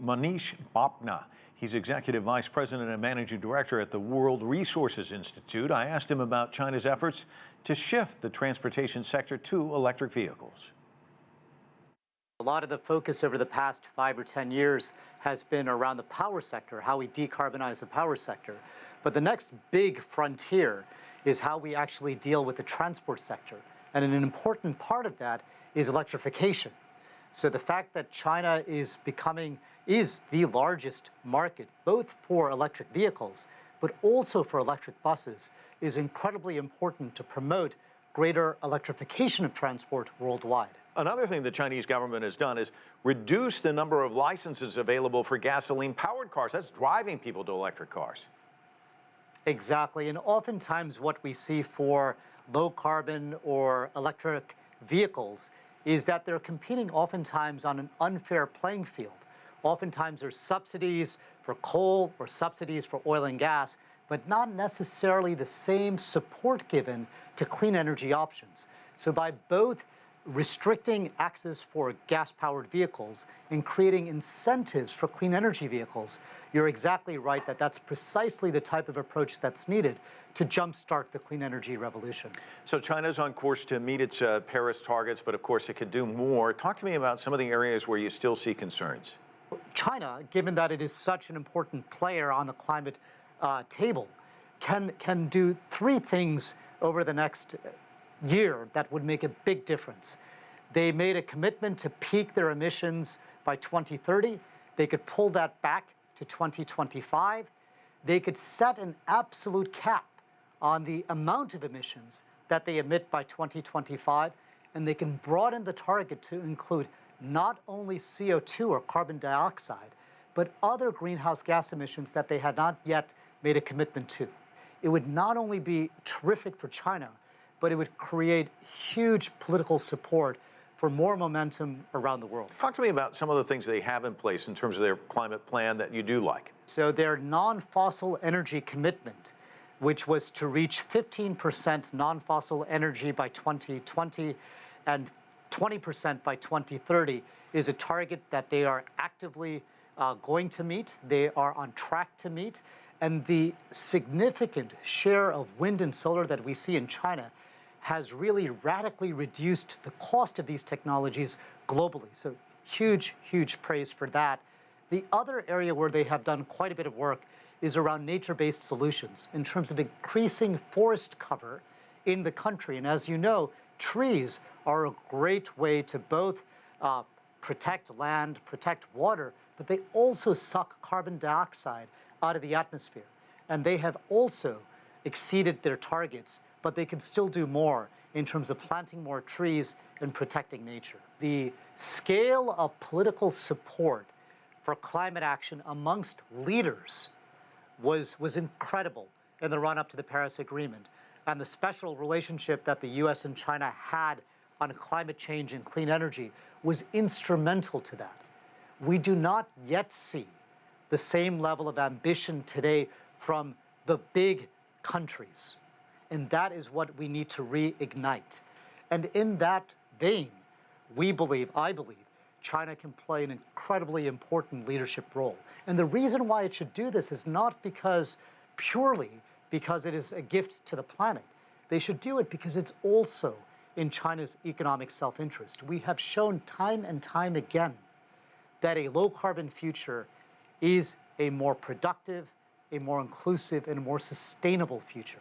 Manish Bapna. He's Executive Vice President and Managing Director at the World Resources Institute. I asked him about China's efforts to shift the transportation sector to electric vehicles. A lot of the focus over the past 5 or 10 years has been around the power sector, how we decarbonize the power sector. But the next big frontier is how we actually deal with the transport sector. And an important part of that is electrification. So the fact that China is the largest market, both for electric vehicles, but also for electric buses, is incredibly important to promote greater electrification of transport worldwide. Another thing the Chinese government has done is reduce the number of licenses available for gasoline-powered cars. That's driving people to electric cars. Exactly, and oftentimes what we see for low-carbon or electric vehicles is that they're competing oftentimes on an unfair playing field. Oftentimes there's subsidies for coal or subsidies for oil and gas, but not necessarily the same support given to clean energy options. So by both restricting access for gas-powered vehicles and creating incentives for clean energy vehicles, you're exactly right that that's precisely the type of approach that's needed to jumpstart the clean energy revolution. So China's on course to meet its Paris targets, but of course it could do more. Talk to me about some of the areas where you still see concerns. China, given that it is such an important player on the climate table, can do 3 things over the next year that would make a big difference. They made a commitment to peak their emissions by 2030. They could pull that back to 2025. They could set an absolute cap on the amount of emissions that they emit by 2025, and they can broaden the target to include not only CO2 or carbon dioxide, but other greenhouse gas emissions that they had not yet made a commitment to. It would not only be terrific for China, but it would create huge political support for more momentum around the world. Talk to me about some of the things they have in place in terms of their climate plan that you do like. So their non-fossil energy commitment, which was to reach 15% non-fossil energy by 2020 and 20% by 2030, is a target that they are actively going to meet. They are on track to meet. And the significant share of wind and solar that we see in China has really radically reduced the cost of these technologies globally. So huge, huge praise for that. The other area where they have done quite a bit of work is around nature-based solutions in terms of increasing forest cover in the country. And as you know, trees are a great way to both protect land, protect water, but they also suck carbon dioxide out of the atmosphere. And they have also exceeded their targets, but they can still do more in terms of planting more trees and protecting nature. The scale of political support for climate action amongst leaders was incredible in the run-up to the Paris Agreement. And the special relationship that the US and China had on climate change and clean energy was instrumental to that. We do not yet see the same level of ambition today from the big countries. And that is what we need to reignite. And in that vein, I believe, China can play an incredibly important leadership role. And the reason why it should do this is not purely because it is a gift to the planet. They should do it because it's also in China's economic self-interest. We have shown time and time again that a low-carbon future is a more productive, a more inclusive, and a more sustainable future.